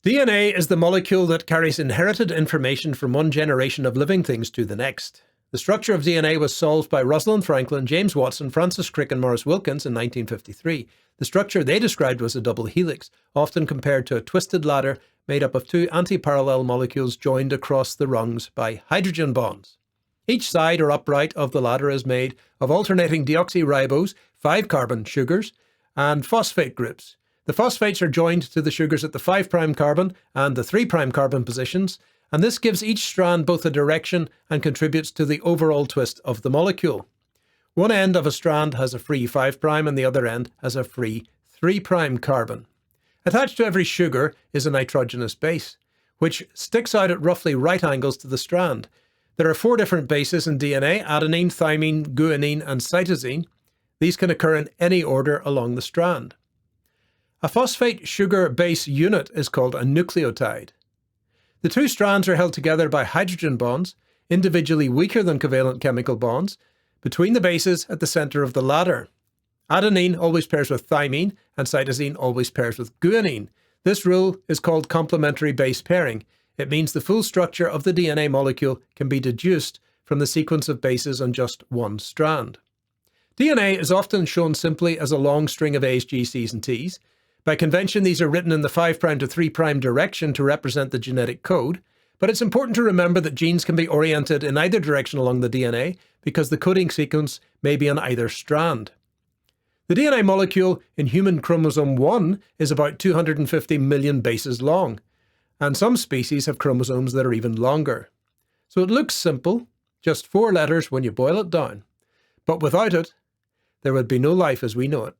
DNA is the molecule that carries inherited information from one generation of living things to the next. The structure of DNA was solved by Rosalind Franklin, James Watson, Francis Crick and Maurice Wilkins in 1953. The structure they described was a double helix, often compared to a twisted ladder made up of two antiparallel molecules joined across the rungs by hydrogen bonds. Each side or upright of the ladder is made of alternating deoxyribose, 5-carbon sugars, and phosphate groups. The phosphates are joined to the sugars at the 5' carbon and the 3' carbon positions, and this gives each strand both a direction and contributes to the overall twist of the molecule. One end of a strand has a free 5' and the other end has a free 3' carbon. Attached to every sugar is a nitrogenous base, which sticks out at roughly right angles to the strand. There are 4 different bases in DNA: adenine, thymine, guanine, and cytosine. These can occur in any order along the strand. A phosphate sugar base unit is called a nucleotide. The two strands are held together by hydrogen bonds, individually weaker than covalent chemical bonds, between the bases at the center of the ladder. Adenine always pairs with thymine, and cytosine always pairs with guanine. This rule is called complementary base pairing. It means the full structure of the DNA molecule can be deduced from the sequence of bases on just one strand. DNA is often shown simply as a long string of A's, G's, C's, and T's. By convention, these are written in the 5' to 3' direction to represent the genetic code, but it's important to remember that genes can be oriented in either direction along the DNA because the coding sequence may be on either strand. The DNA molecule in human chromosome 1 is about 250 million bases long, and some species have chromosomes that are even longer. So it looks simple, just 4 letters when you boil it down. But without it, there would be no life as we know it.